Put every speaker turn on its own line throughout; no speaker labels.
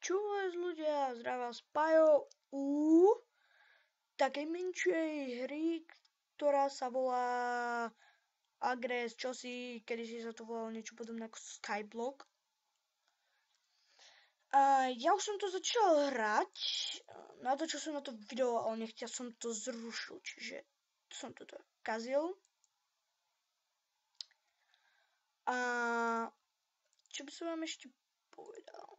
Čo vás ľudia, zdravá Spajo u takej menšej hry, ktorá sa volá Agres, čosi, kedysi sa to volalo niečo podobné ako Skyblock. A ja už som to začal hrať, na to, čo som na to video, ale nechťa som to zrušil, čiže som to kazil. A čo by som vám ešte povedal?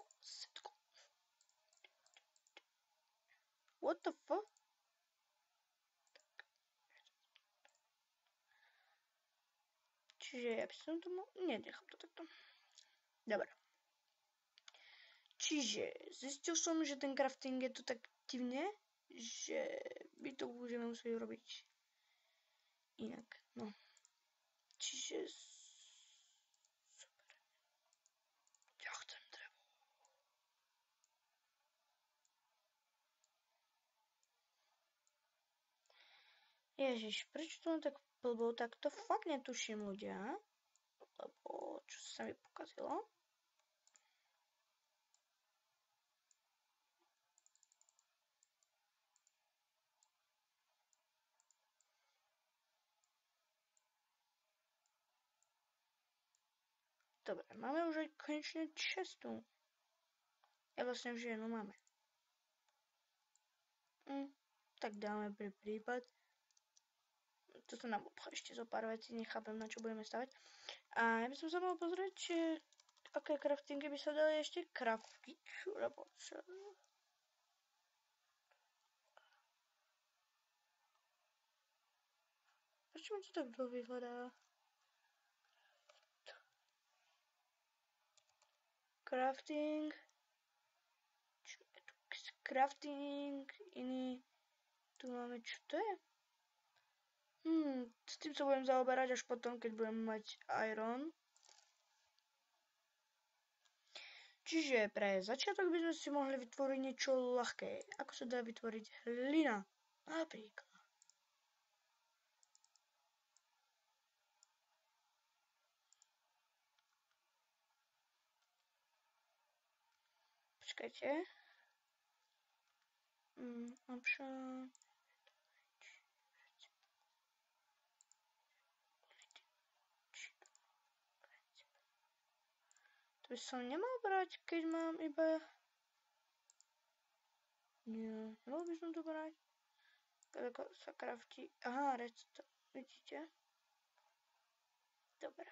What the fuck? Čiže ja by som to nechám to takto. Dobre. Čiže zistil som, že ten crafting je to tak divne, že by to budeme musieť robiť inak. No. Čiže super. Ja chcem drevo. Ježiš, prečo to len tak blbo? Tak to fakt netuším, ľudia. Lebo čo sa mi pokazilo? Dobre, máme už aj konečne čestu. Ja vlastne už jednu máme. Tak dáme pre prípad. Toto nám obchá ešte zo pár vecí, nechápem, na čo budeme stavať. A ja by som sa mal pozrieť, že aké craftingy by sa dali ešte craftiť, lebo čo... Prečo mi to tak dlho vyhľadá? Crafting. Čo je tu? Crafting. Iný. Tu máme, čo to je? S tým sa budem zaoberať až potom, keď budem mať iron. Čiže pre začiatok by sme si mohli vytvoriť niečo ľahké. Ako sa dá vytvoriť hlina? Napríklad. Počkajte. Option. To by som nemal brať, keď mám iba... Nie, nemal by som to brať. Ako sa crafti... Aha, redstone, vidíte? Dobre.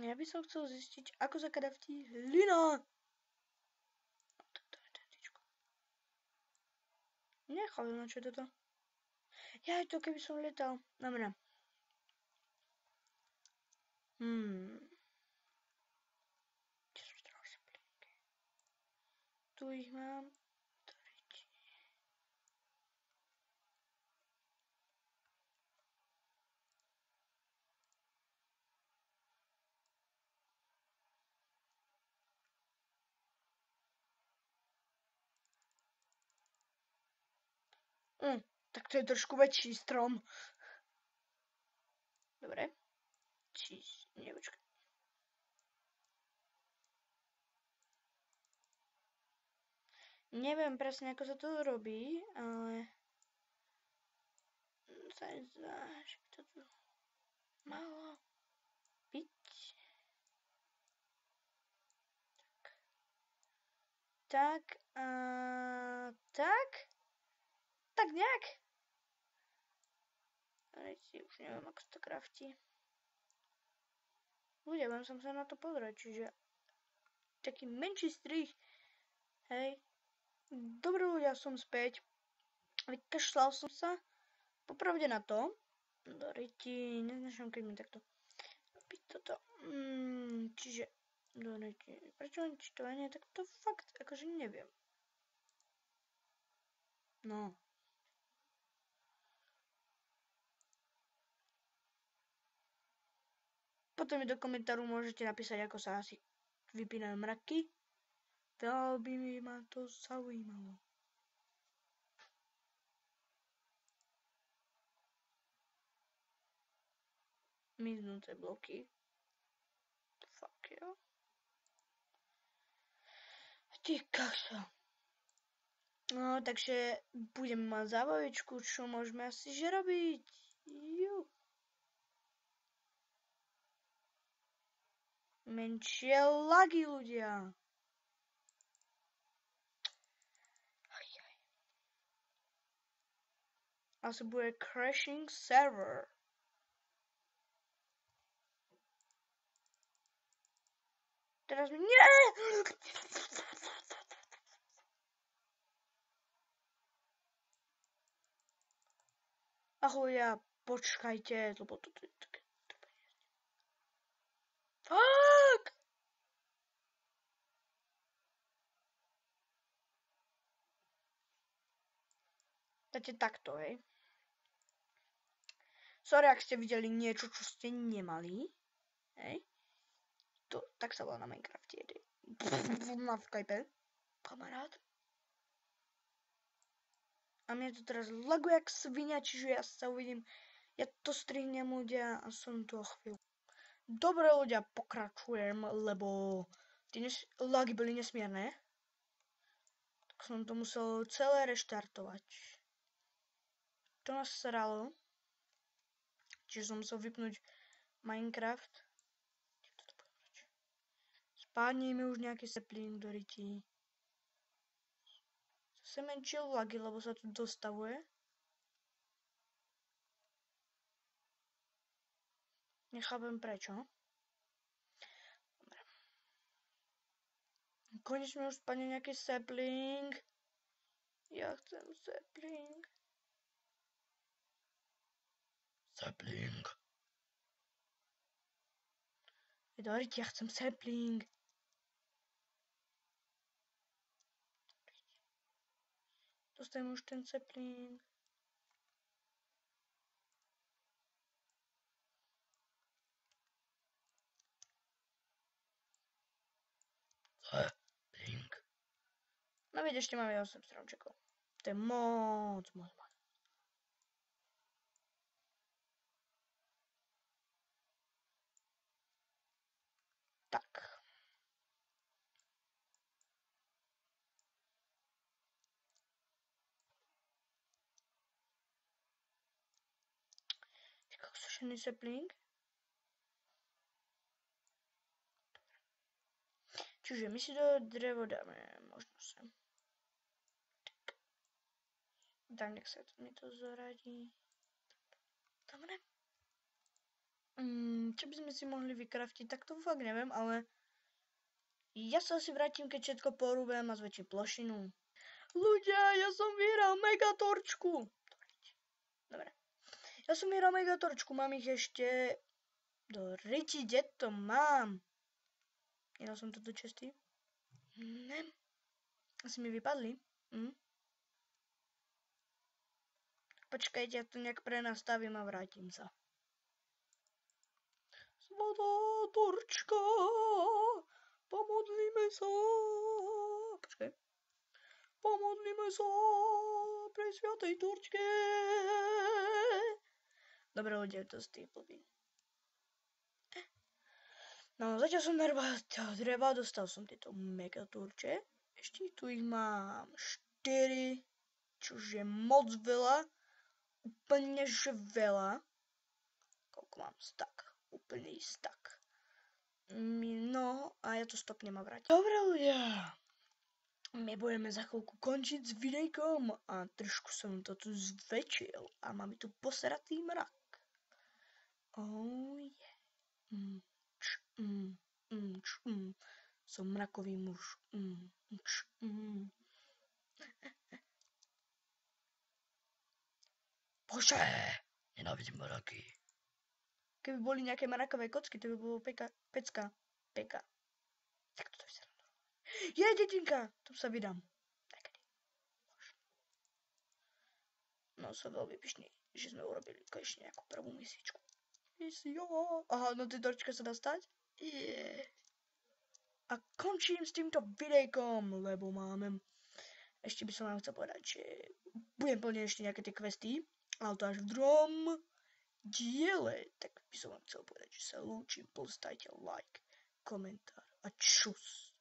Ja by som chcel zistiť, ako sa crafti hlina. Nechápem, na čo je toto. Ja aj to, keby som letal. Dobre. Tu ich mám. Tak to je trošku väčší strom. Dobre. Nepočkaj. Neviem presne, ako sa to robí, ale... sa zdá, že by to tu malo byť. Tak. Tak nejak. Už neviem, ako sa to craftí. Ľudia, budem som sa na to pozrieť, čiže taký menší strih. Hej. Dobre ľudia, som späť. Vykašľal som sa popravde na to. Do ryti, neznašam, keď mi takto robiť toto. Čiže do ryti. Prečo len čítovanie? Tak to fakt, akože neviem. No. Potom mi do komentáru môžete napísať, ako sa asi vypínajú mraky. Veľmi by ma to zaujímalo. Miznuté bloky. Fuck jo. Ty kakso. No, takže budeme mať zábavičku, čo môžeme asi že robiť. Ju. Menšie lagy, ľudia. Asi bude crashing server. Teraz mi... Nie! Ahoj, počkajte, lebo to je také... Fuck! Dáte takto, hej. Sorry, ak ste videli niečo, čo ste nemali. Hej. To, tak sa volá na Minecrafte. Na Skype. Kamarát. A mne to teraz laguje jak svinia, čiže ja sa uvidím. Ja to strihnem, ľudia, a som tu o chvíľu. Dobre, ľudia, pokračujem, lebo tie lagy boli nesmierne. Tak som to musel celé reštartovať. To nás sralo. Čiže som musel vypnúť Minecraft. Spádne mi už nejaký seplín do rytí. Zase menšie lagy, lebo sa tu dostavuje. Nechápem prečo. Dobre. Konečne už spadne nejaký sapling. Ja chcem sapling. Sapling. Doriť, ja chcem sapling. Dostajem už ten sapling. Sapling. No veď, ešte máme 8 stromčekov. To je moc. Tak. Kako sušený sapling. Čiže my si to drevo dáme možno sem. Tak, nech sa mi to zoradí. Dobre. Čo by sme si mohli vykraftiť, tak to fakt neviem, ale ja sa asi vrátim, keď všetko porúbem a zväčším plošinu. Ľudia, ja som vyhral megatorčku. Dobre. Ja som vyhral megatorčku, mám ich ešte do riti, kde to mám? Nedal som to do česty? Ne. Asi mi vypadli. Počkajte, ja to nejak prenastavím a vrátim sa. Svatá torčka, pomodlíme sa. Počkaj. Pomodlíme sa pri sviatej torčke. Dobre, ľudia, to z tých blbý. No, zatiaľ som dreva, dostal som tieto megatorče. Ešte tu ich mám 4, čož je moc veľa. Úplne že veľa. Koľko mám? Stack. Úplný stack. No, a ja to stopnem a vrátim. Dobre, ľudia. My budeme za chvíľku končiť s videjkom a trošku som to tu zväčšil a máme tu posratý mrak. Oh yeah. Som mrakový muž. Bože, nenávidím mraky. Keby boli nejaké mrakové kocky, to by bolo pecka. Tak toto je sranda. Je, dedinka, tam sa vydám. No, som veľmi pyšný, že sme urobili konečne nejakú prvú misičku. Aha, no ty torčka sa dá stať? Yeah. A končím s týmto videjkom, lebo máme... Ešte by som vám chcel povedať, že budem plniť ešte nejaké tie questy, ale to až v druhom diele. Tak by som vám chcel povedať, že sa lúčim, postavte like, komentár a čus.